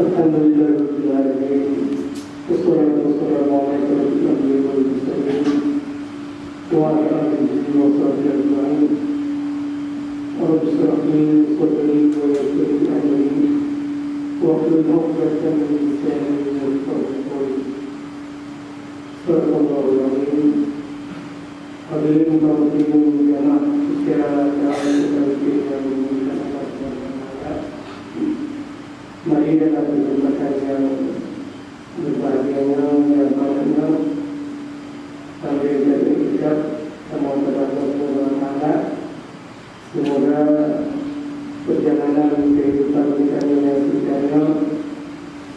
Alhamdulillahirabbil alamin. Wassalatu wassalamu ala asyrofil anbiya'i wal mursalin wa ala alihi wa sahbihi ajma'in. Rabbi shrah li sadri wa yassir li amri wahlul 'uqdatam min lisani yafqahu qawli. Sallallahu alaihi hadirin wa hadirin jamaah secara ta'ala kita memuliakan Allah Subhanahu wa taala. Mari dalam kesempatan yang berbahagianya yang bahagia sampai jadi ucap sama kepada Allah Subhanahu wa taala. Semoga perjalanan kehidupan kita yang sebenarnya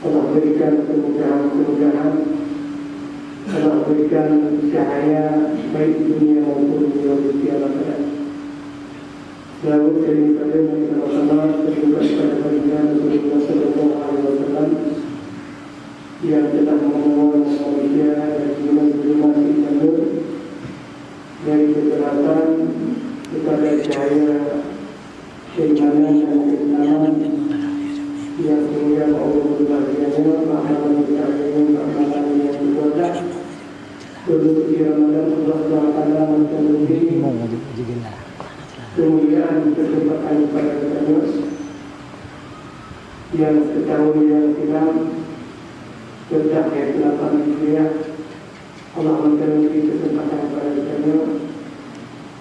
Allah berikan kemudahan-kemudahan, Allah berikan cahaya baik dunia maupun di akhirat. Lalu daripada sama-sama terlibat pada baginda Rasulullah Sallallahu Alaihi Wasallam yang telah membawa manusia dari zaman dahulu dari kegelapan kepada cahaya keimanan dan keislaman yang kemudian Allah berbahagianya pahala berkahnya pahala yang berkuasa. Untuk di Ramadan Allah Taala menjadi kemuliaan kesempatan pada kita yang setahun yang silam sejak ayat 8 Hijriah Allah memberi kesempatan pada kita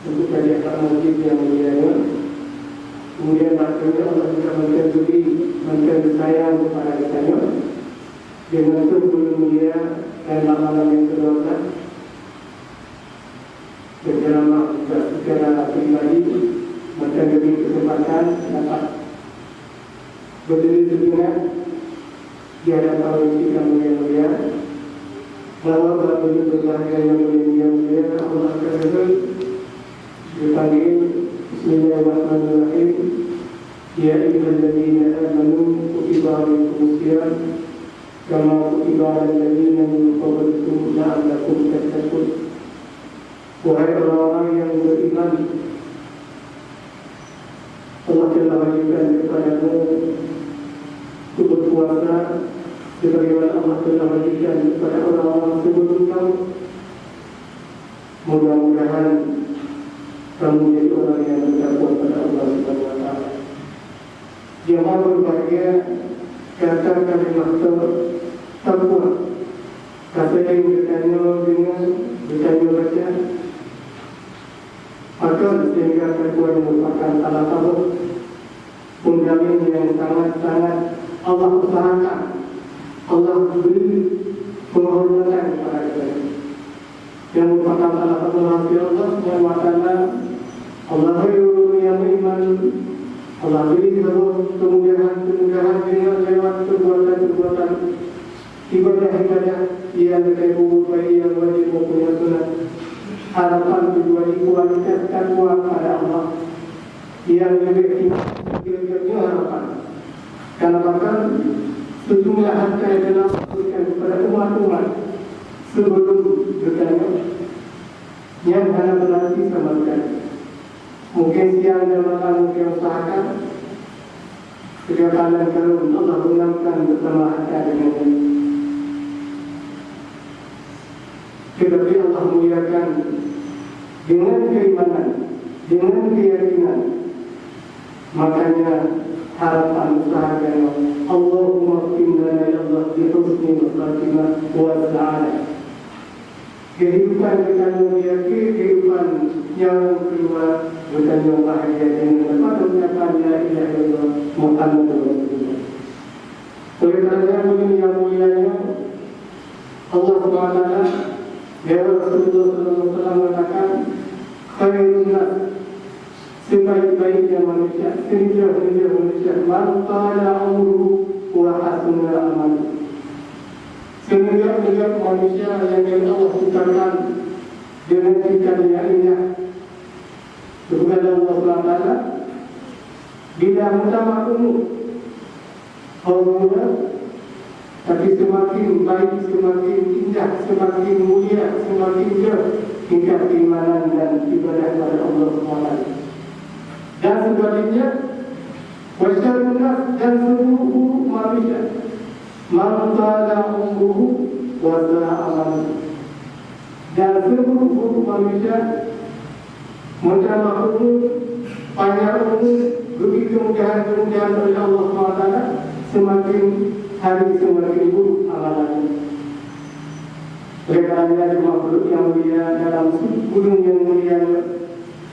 untuk kajian masjid yang mulia. Kemudian akhirnya Allah juga memberi sayang kepada kita dengan tubuh mulia dan malam yang ke-12 berceramah juga secara pribadi, maka diberi kesempatan dapat berdiri sejenak di hadapan kita mulia-mulia bahwa bagi berbahagia yang mulia-mulia Allah akan dipanggil Bismillahirrahmanirrahim. Ya ayyuhalladzina amanu kutiba alaikumus shiyam kama kutiba alal ladzina min qablikum la'allakum tattaqun. Wahai orang-orang yang beriman, Allah telah wajibkan kepadamu untuk berpuasa sebagaimana Allah telah wajibkan kepada orang-orang sebelum kamu. Mudah-mudahan kamu menjadi orang yang bertakwa kepada Allah Subhanahu wa taala. Jemaah berbahagia, kata kalimat takwa, kata yang bertanya baca, maka sehingga takwa merupakan salah satu fundament yang sangat-sangat Allah usahakan, Allah beri penghormatan kepada kita. Yang merupakan salah satu rahasia Allah yang makna Allah beri yang beriman, Allah beri kemudahan dengan lewat perbuatan ibadah yang terkait baik yang wajib maupun yang sunat. Harapan tujuan kualitas takwa kepada Allah yang lebih tinggi harapan. Karena bahkan sejumlah harta yang telah diberikan kepada umat-umat sebelum bertanya yang hanya berarti sama sekali. Mungkin siang dan malam mungkin usahakan kegagalan kalau Allah mengenangkan bersama harta dengan tetapi Allah muliakan dengan keimanan, dengan keyakinan. Makanya harapan usaha Allahumma qimlana ya Allah bi husni khatimah wa sa'adah. Kehidupan kita memiliki kehidupan yang keluar bukan yang bahagia dengan pada ucapan la ilaha illallah Muhammadur Rasulullah. Oleh kerana begini yang mulianya Allah SWT ya Rasulullah SAW mengatakan khairun nas, sebaik-baiknya manusia, sehingga manusia man qala umruhu wa hasuna amaluhu. Sehingga manusia yang Allah ciptakan dengan ciptaan yang indah. Kepada Allah SWT bila utama umur Allah, tapi semakin baik, semakin indah, semakin mulia, semakin jauh tingkat keimanan dan ibadah kepada Allah SWT. Dan sebaliknya wasyarun nas, dan seluruh manusia Man tala umruhu wa sa'a amaluhu. Dan seluruh manusia menjadi makhluk panjang umur, begitu kemudahan oleh Allah SWT, semakin hari semakin buruk amalannya. Oleh kerana makhluk yang mulia dalam gunung yang mulia,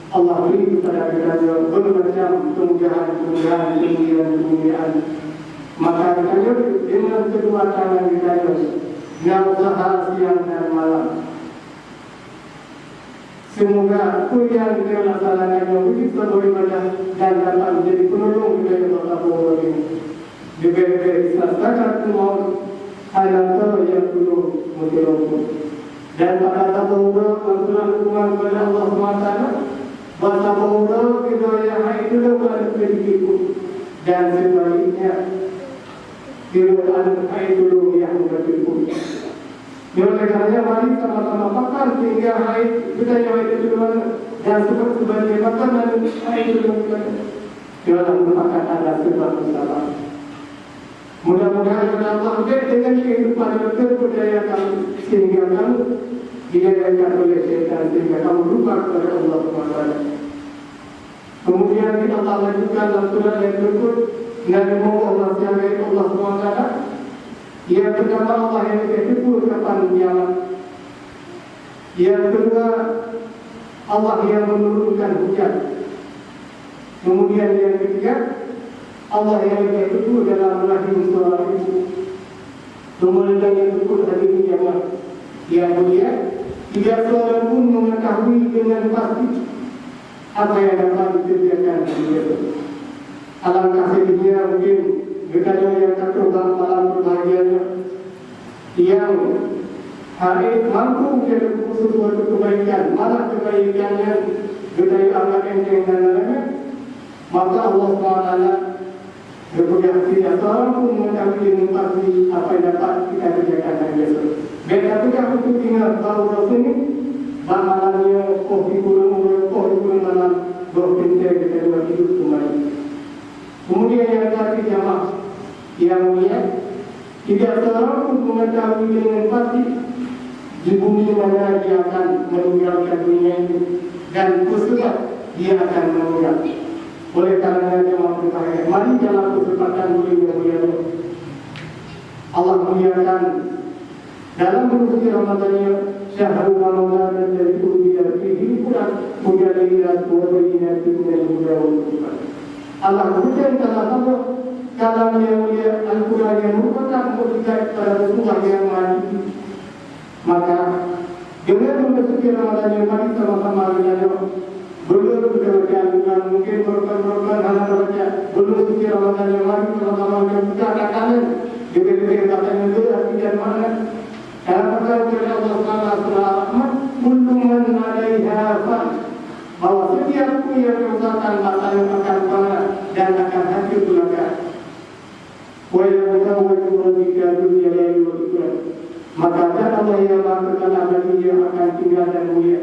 Allah beri kepada kita bermacam kemuliaan. Maka kita dengan kedua tangan kita yang usaha siang dan malam. Semoga apa yang kita laksanakan yang begitu beribadah dan dapat menjadi penolong kita yang bertakwa ini. Diberi istilah maut anak yang dulu mutilaku. Dan pada takwa Al-Quran hubungan kepada Allah SWT, bahasa takwa kita yang itu adalah sedikitku. Dan sebaliknya Firman haid dulu yang berikut. Oleh karenanya mari sama-sama pakar sehingga haid kita yang haid dulu dan sebagai pakar dan haid dulu kita merupakan ada sebab bersama. Mudah-mudahan Allah dengan kehidupan yang terpedaya kamu sehingga kamu digagalkan oleh syaitan sehingga kamu lupa kepada Allah SWT. Kemudian Allah lanjutkan dalam surah yang berikut. Nabi Muhammad Allah SWT, yang pertama Allah yang ketipu kapan kiamat. Yang kedua Allah yang menurunkan hujan. Kemudian yang ketiga Allah yang ketipu dalam rahim seorang ibu. Kemudian yang ketipu hari kiamat. Yang mulia, tidak seorang pun mengetahui dengan pasti apa yang dapat dikerjakan di dunia. Alangkah sedihnya mungkin berkata yang terkembang malam berbahagianya yang hari mampu menjadi sesuatu kebaikan, malah kebaikannya berkata amat enteng dan lainnya, maka Allah SWT berpegang tidak seorang pun mengetahui dengan pasti apa yang dapat kita kerjakan hari besok. Ketika untuk ingat bahawa ini malamnya kopi kurang malam berpindah kita juga hidup kembali. Kemudian yang terakhir jamaah yang mulia, tidak seorang pun mengetahui dengan pasti di bumi mana dia akan meninggalkan dunia ini dan kesebab dia akan meninggal. Oleh karena jamaah berbahagia, mari dalam kesempatan bulan yang mulia Allah muliakan dalam bulan Ramadan syahrul Ramadan dari dunia ini pula mujadilah wabiyina dunia mulia. Allah berfirman dalam kalam yang mulia Al-Quran yang merupakan mukjizat pada Rasulullah yang mati. Maka dengan memasuki Ramadan yang mati sama-sama dengan belum berjalan mungkin berkorban hal baca belum suci Ramadan yang mati sama-sama dengan buka kanan diberi katanya itu artinya mana? Dalam perkara Allah Subhanahu kulluman alaiha fa bahwa setiap yang mengusahakan masa yang akan panah dan akan hancur belaka. Wa yatawajjahu bika dunya lail wa ikram. Maka Allah yang mengatakan abadi yang akan tinggal dan mulia.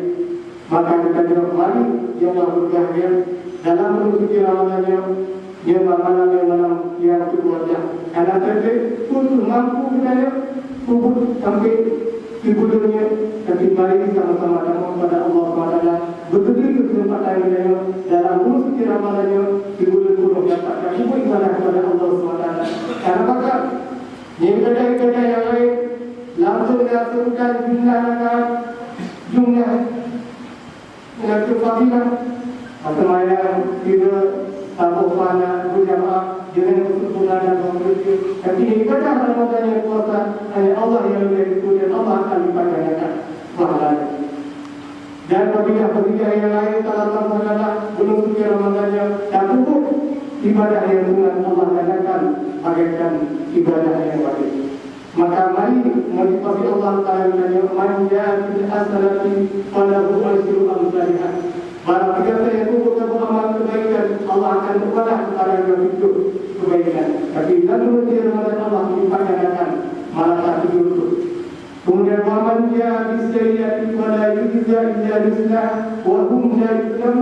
Maka kita jawab mari yang berbahagia dalam menuju Ramadan yang malam yang terwajah. Karena terjadi pun mampu kita kubur sampai ibu dunia, tapi mari sama-sama datang kepada Allah SWT. Betul-betul kesempatan kita dalam musuh Ramadannya ibu dunia dapat ibu ibadah kepada Allah SWT. Karena maka yang kedai-kedai yang lain langsung diasumkan jumlah fadilah atau yang kita tahu pada berjamaah dengan kesempurnaan dan bersyukur. Tapi ibadah Ramadan yang puasa hanya Allah yang lebih dan Allah akan dipanjangkan pahalanya. Dan fadilah yang lain kalau adalah belum suci Ramadannya dan cukup ibadah yang sunat Allah katakan bagaikan ibadah yang wajib. Maka mari motivasi Allah Taala yang manja bil hasanati falahu ajru amsalihah. Barang siapa yang berbuat amal kebaikan, Allah akan berbalas kepada yang itu kebaikan. Tapi dalam bulan Ramadan Allah melimpahkan malah tak tidur. Kemudian waman dia bisayyati wala yujza illa bislah wa hum la yuzlam.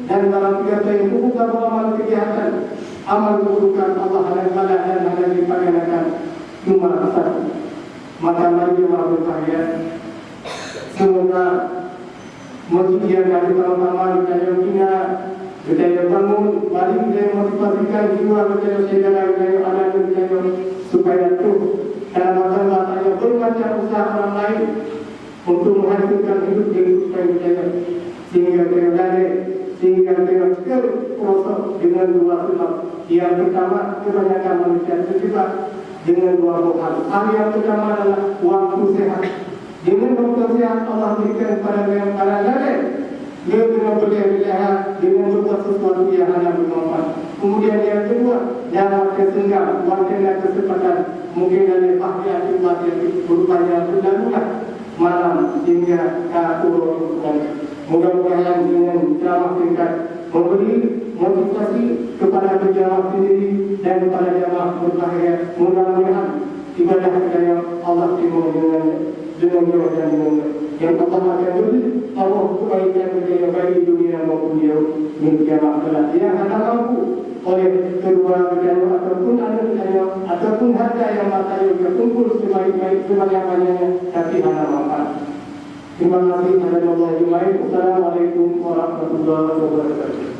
Dan barang siapa yang berbuat amal kejahatan, amal keburukan Allah akan balas dan akan dilimpahkan. cuma satu. Maka mari jemaah berbahagia, semoga masjid yang kami sama-sama kita bangun, mari kita motivasikan jiwa kita segala kita ada kita supaya itu dalam masa yang bermacam usaha orang lain untuk menghasilkan hidup kita sehingga kita dari sehingga kita terprosok dengan dua sebab. Yang pertama, kebanyakan manusia terjebak dengan dua hal. Hal yang pertama adalah waktu sehat. Dengan waktu sehat Allah berikan kepada yang para lain. Dia dengan berleha-leha, dengan berbuat sesuatu yang hanya bermanfaat. Kemudian yang kedua, dalam kesenggang, waktu dan kesempatan, mungkin dari akibat yang berupaya berlalulah malam hingga urut. Mudah-mudahan dengan ceramah singkat memberi motivasi kepada jemaah sendiri dan kepada jemaah berbahagia. Mudah-mudahan ibadah kita yang Allah terima dengan jauh dan dengan yang Allah akan beri Allah kebaikan kita yang baik di dunia maupun di kiamat kelak. Yang akan mampu oleh kedua bidang ataupun anak kita ataupun harta yang mata yang berkumpul sebaik-baik sebanyak-banyaknya tapi hanya manfaat. Terima kasih kepada Allah. Assalamualaikum warahmatullahi wabarakatuh.